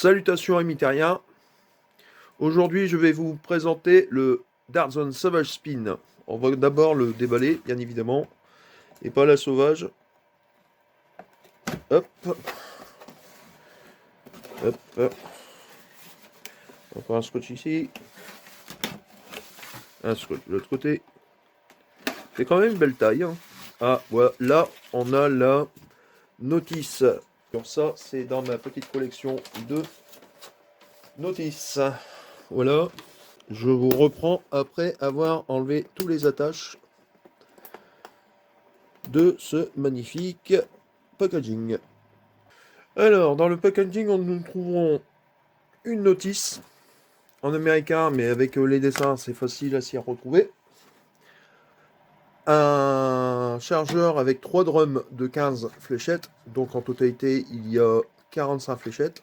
Salutations amis terriens. Aujourd'hui je vais vous présenter le Darzon Sauvage Spin. On va d'abord le déballer bien évidemment. Et pas la sauvage. Hop. Hop. Hop. Encore un scotch ici. Un scotch de l'autre côté. C'est quand même une belle taille. Hein. Ah voilà, là on a la notice. Donc ça c'est dans ma petite collection de notices. Voilà. Je vous reprends après avoir enlevé tous les attaches de ce magnifique packaging. Alors, dans le packaging, nous trouverons une notice en américain, mais avec les dessins, c'est facile à s'y retrouver. Un chargeur avec 3 drums de 15 fléchettes, donc en totalité, il y a 45 fléchettes.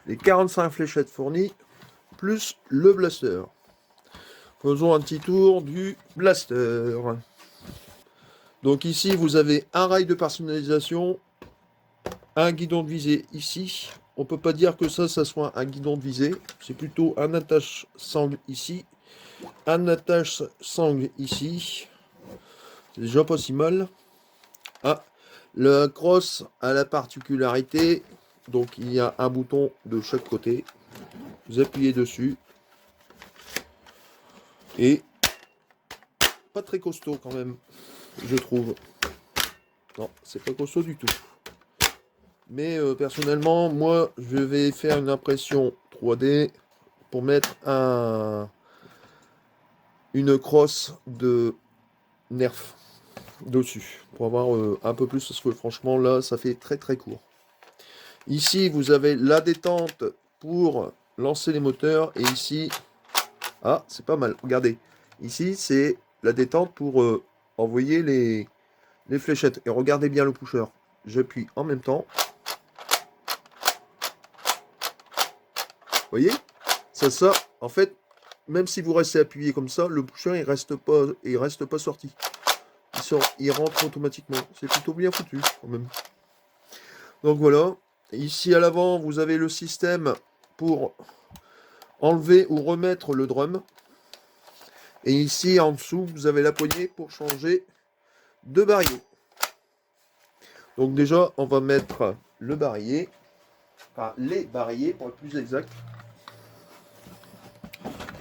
Les 45 fléchettes fournies, plus le blaster. Faisons un petit tour du blaster. Donc ici, vous avez un rail de personnalisation, un guidon de visée ici. On peut pas dire que ça soit un guidon de visée. C'est plutôt un attache sangle ici, un attache sangle ici. C'est déjà pas si mal. Ah, le cross a la particularité, donc il y a un bouton de chaque côté. Vous appuyez dessus. Et pas très costaud quand même, je trouve. Non, c'est pas costaud du tout. Mais personnellement, moi, je vais faire une impression 3D pour mettre une crosse de Nerf dessus. Pour avoir un peu plus, parce que franchement, là, ça fait très très court. Ici, vous avez la détente pour lancer les moteurs. Et ici, ah, c'est pas mal. Regardez. Ici, c'est la détente pour envoyer les fléchettes. Et regardez bien le pusher. J'appuie en même temps. Vous voyez, ça, en fait, même si vous restez appuyé comme ça, le pusher il reste pas sorti. Il rentre automatiquement. C'est plutôt bien foutu quand même. Donc voilà. Ici à l'avant, vous avez le système pour enlever ou remettre le drum. Et ici en dessous, vous avez la poignée pour changer de barillet. Donc déjà, on va mettre le barillet. Enfin, les barillet pour être plus exact.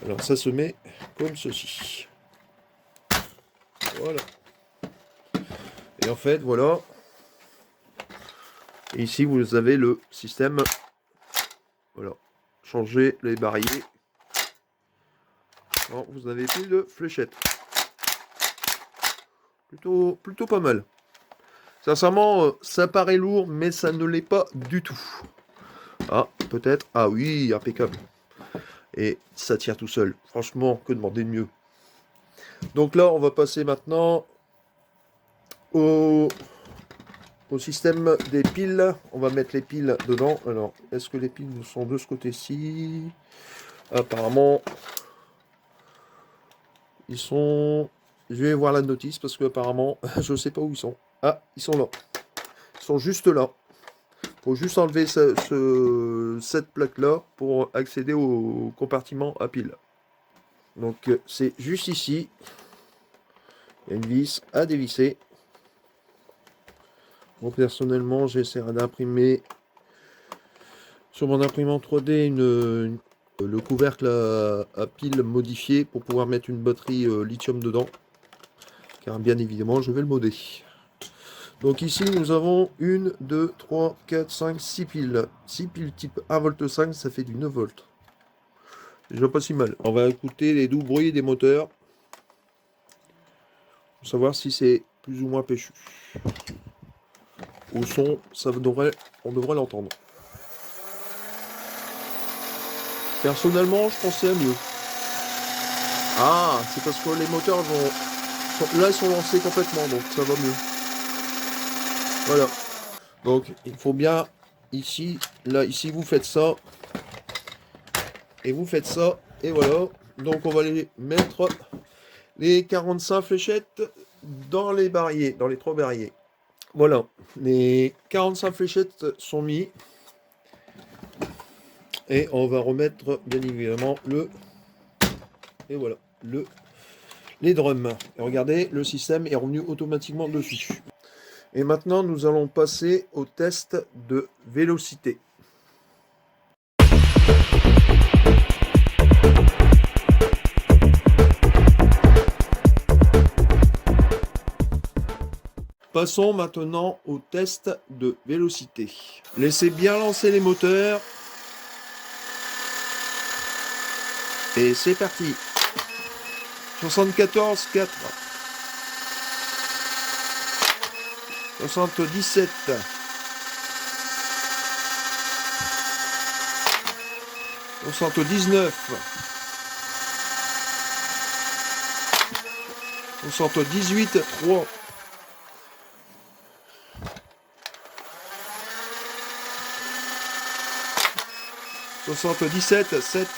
Alors ça se met comme ceci. Voilà. Et en fait, voilà. Et ici, vous avez le système. Voilà. Changer les barillet. Non, vous n'avez plus de fléchettes. Plutôt pas mal. Sincèrement, ça paraît lourd, mais ça ne l'est pas du tout. Ah, peut-être. Ah oui, impeccable. Et ça tient tout seul. Franchement, que demander de mieux. Donc là, on va passer maintenant au système des piles. On va mettre les piles dedans. Alors, est-ce que les piles sont de ce côté-ci? Apparemment, ils sont... Je vais voir la notice parce que apparemment, je ne sais pas où ils sont. Ah, ils sont là. Ils sont juste là. Faut juste enlever cette plaque-là pour accéder au compartiment à piles. Donc, c'est juste ici. Il y a une vis à dévisser. Bon, personnellement, j'essaierai d'imprimer sur mon imprimante 3D le couvercle à pile modifié pour pouvoir mettre une batterie lithium dedans. Car bien évidemment, je vais le modder. Donc ici, nous avons 1, 2, 3, 4, 5, 6 piles. 6 piles type 1,5 V, ça fait du 9 volts. Déjà pas si mal. On va écouter les doux bruits des moteurs. Pour savoir si c'est plus ou moins péchu. Au son, on devrait l'entendre. Personnellement, je pensais à mieux. Ah, c'est parce que les moteurs là, ils sont lancés complètement, donc ça va mieux. Voilà. Donc, il faut bien, ici, là, ici, vous faites ça. Et vous faites ça, et voilà. Donc, on va les mettre les 45 fléchettes dans les barillet, dans les 3 barillet. Voilà. Les 45 fléchettes sont mis. Et on va remettre bien évidemment et voilà, les drums. Et regardez, le système est revenu automatiquement dessus. Et maintenant, nous allons passer au test de vélocité. Passons maintenant au test de vélocité. Laissez bien lancer les moteurs. Et c'est parti. 74,4. 77. 79. 78, 3. 77, 7.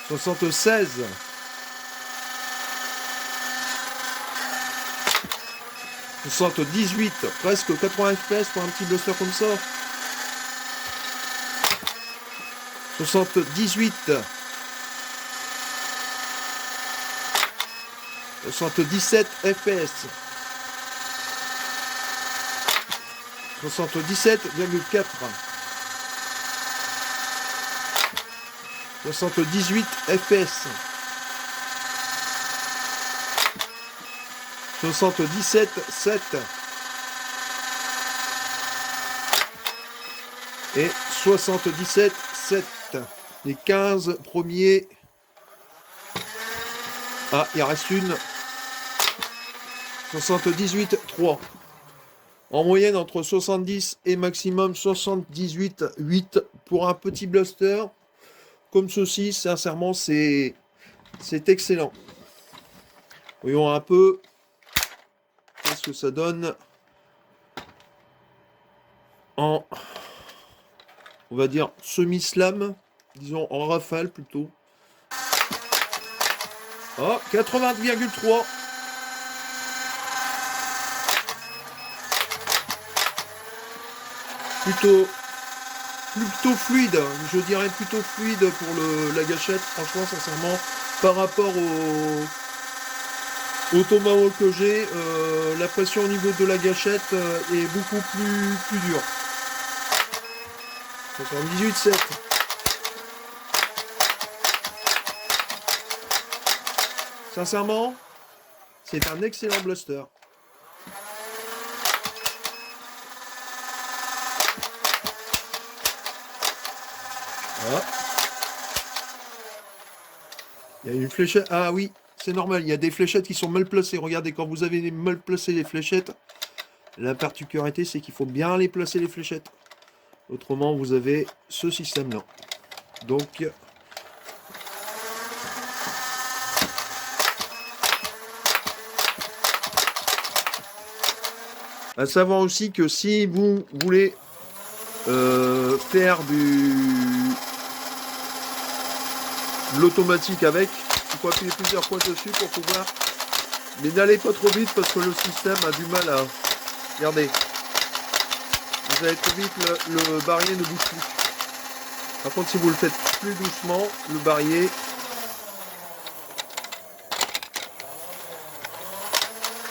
76. 78, presque 80 FPS pour un petit blaster comme ça. 78. 77 FPS. 77,4. 78 FPS. 77, 7. Et 77, 7. Les 15 premiers. Ah, il reste une. 78, 3. En moyenne, entre 70 et maximum 78, 8 pour un petit blaster. Comme ceci, sincèrement, c'est excellent. Voyons un peu qu'est-ce que ça donne en, on va dire, semi-slam, disons en rafale plutôt. Oh, 80,3. Plutôt fluide, je dirais plutôt fluide pour la gâchette, franchement, sincèrement, par rapport au Tomahawk que j'ai, la pression au niveau de la gâchette est beaucoup plus dure. 78,7. Sincèrement, c'est un excellent blaster. Voilà. Il y a une fléchette. Ah oui, c'est normal. Il y a des fléchettes qui sont mal placées. Regardez, quand vous avez mal placé les fléchettes, la particularité, c'est qu'il faut bien les placer les fléchettes. Autrement, vous avez ce système-là. Donc, à savoir aussi que si vous voulez faire de l'automatique avec, il faut appuyer plusieurs fois dessus pour pouvoir. Mais n'allez pas trop vite parce que le système a du mal à. Regardez. Vous allez trop vite, le barillet ne bouge plus. Par contre, si vous le faites plus doucement, le barillet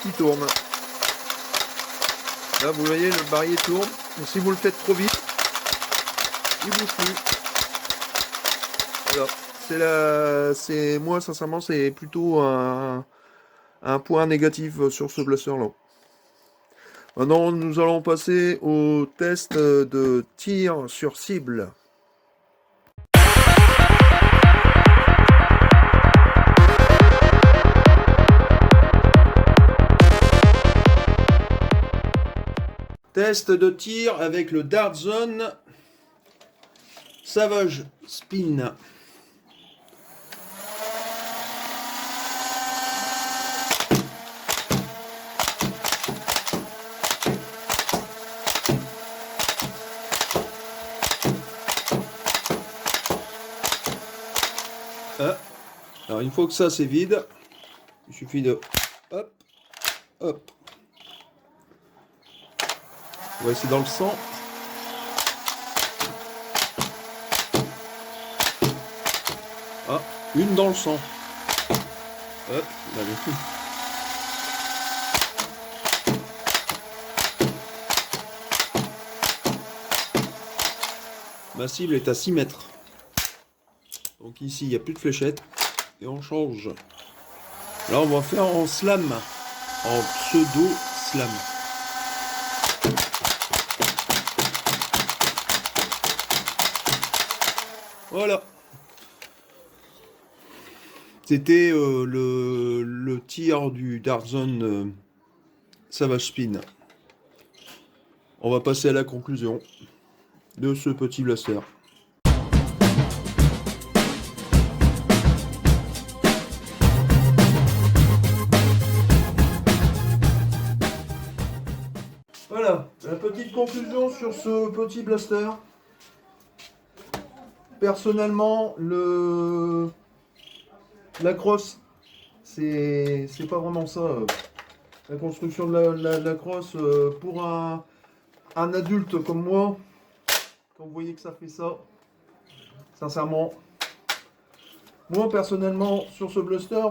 il tourne. Là, vous voyez, le barillet tourne. Mais si vous le faites trop vite, il bouge plus. Voilà. Moi, sincèrement, c'est plutôt un point négatif sur ce blaster-là. Maintenant, nous allons passer au test de tir sur cible. Test de tir avec le Dart Zone Savage Spin. Alors une fois que ça c'est vide, il suffit de hop, hop. On va essayer dans le sang. Ah, une dans le sang. Hop, allez. Ma cible est à 6 mètres. Donc ici, il n'y a plus de fléchette. Et on change. Là, on va faire en slam. En pseudo-slam. Voilà. C'était le tir du Darzon Savage Spin. On va passer à la conclusion de ce petit blaster. Voilà, la petite conclusion sur ce petit blaster. Personnellement, la crosse, c'est pas vraiment ça. La construction de la crosse, pour un adulte comme moi, quand vous voyez que ça fait ça, sincèrement, moi personnellement, sur ce blaster,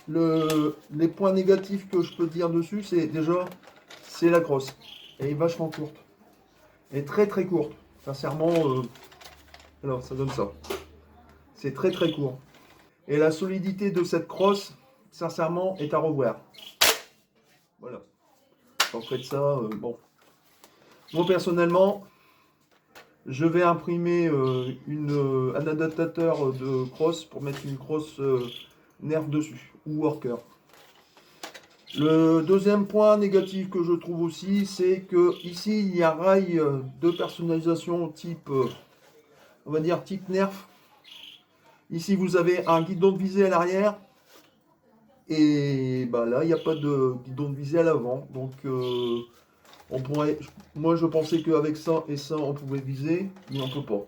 les points négatifs que je peux dire dessus, c'est déjà, c'est la crosse. Elle est vachement courte. Elle est très très courte. Sincèrement, alors ça donne ça. C'est très très court. Et la solidité de cette crosse, sincèrement, est à revoir. Voilà. En fait ça, bon. Moi personnellement, je vais imprimer un adaptateur de crosse pour mettre une crosse nerf dessus, ou worker. Le deuxième point négatif que je trouve aussi, c'est que ici il y a un rail de personnalisation type, on va dire type nerf. Ici vous avez un guidon de visée à l'arrière. Et bah là, il n'y a pas de guidon de visée à l'avant. Donc, on pourrait. Moi, je pensais qu'avec ça et ça, on pouvait viser, mais on peut pas.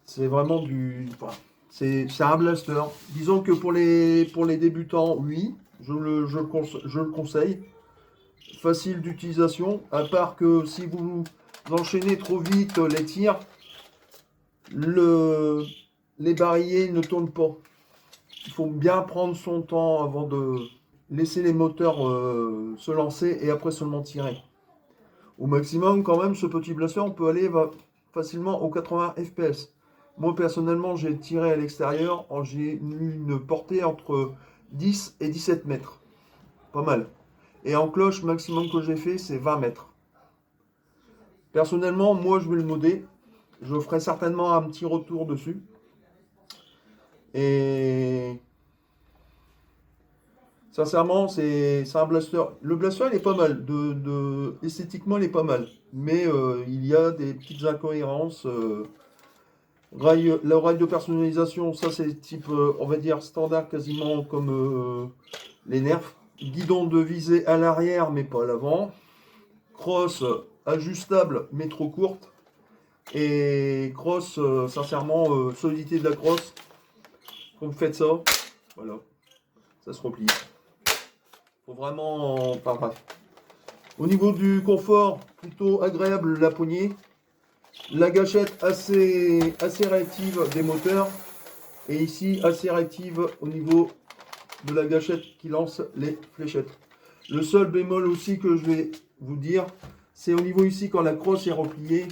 C'est vraiment du. Enfin, c'est un blaster. Disons que pour les débutants, oui, je le conseille. Facile d'utilisation, à part que si vous enchaînez trop vite les tirs, les barillet ne tournent pas. Il faut bien prendre son temps avant de laisser les moteurs se lancer et après seulement tirer. Au maximum, quand même, ce petit blaster, on peut aller facilement aux 80 fps. Moi, personnellement, j'ai tiré à l'extérieur. J'ai eu une portée entre 10 et 17 mètres. Pas mal. Et en cloche, maximum que j'ai fait, c'est 20 mètres. Personnellement, moi, je vais le modder. Je ferai certainement un petit retour dessus. Et sincèrement, c'est un blaster. Le blaster, il est pas mal. Esthétiquement, il est pas mal. Mais il y a des petites incohérences. Le rail de personnalisation, ça c'est type, on va dire, standard quasiment comme les nerfs. Guidon de visée à l'arrière, mais pas à l'avant. Crosse ajustable, mais trop courte. Et crosse, sincèrement, solidité de la crosse. Quand vous faites ça, voilà, ça se replie. Faut vraiment. Enfin bref. Au niveau du confort, plutôt agréable la poignée. La gâchette assez réactive des moteurs. Et ici, assez réactive au niveau de la gâchette qui lance les fléchettes. Le seul bémol aussi que je vais vous dire, c'est au niveau ici quand la crosse est repliée.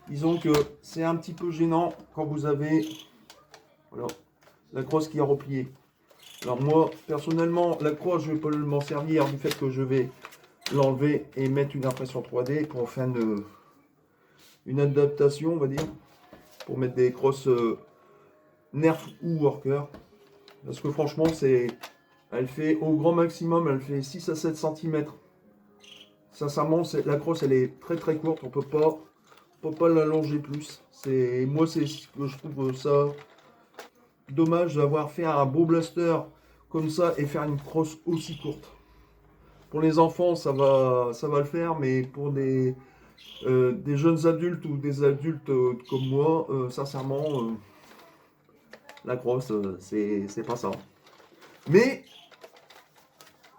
Disons que c'est un petit peu gênant quand vous avez voilà, la crosse qui est repliée. Alors moi, personnellement, la crosse, je ne vais pas m'en servir du fait que je vais l'enlever et mettre une impression 3D pour faire une adaptation, on va dire, pour mettre des crosses nerf ou worker. Parce que franchement, elle fait au grand maximum, elle fait 6 à 7 cm. Sincèrement, la crosse, elle est très très courte, on peut pas l'allonger plus. Moi, c'est ce que je trouve ça dommage d'avoir fait un beau blaster comme ça et faire une crosse aussi courte. Pour les enfants, ça va le faire, mais pour des jeunes adultes ou des adultes comme moi, sincèrement, la crosse, c'est pas ça. Mais,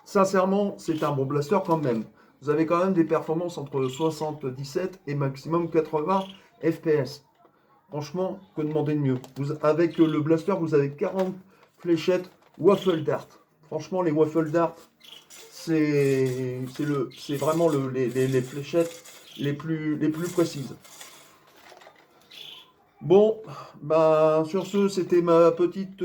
sincèrement, c'est un bon blaster quand même. Vous avez quand même des performances entre 77 et maximum 80 fps. Franchement, que demander de mieux? Avec le blaster, vous avez 40 fléchettes waffle dart. Franchement, les waffle dart, c'est vraiment les fléchettes les plus précises. Bon, bah sur ce, c'était ma petite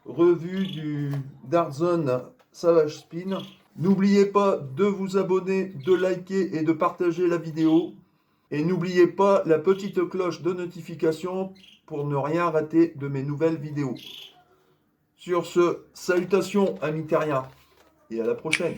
revue du Dart Zone Savage Spin. N'oubliez pas de vous abonner, de liker et de partager la vidéo. Et n'oubliez pas la petite cloche de notification pour ne rien rater de mes nouvelles vidéos. Sur ce, salutations amis terriens et à la prochaine.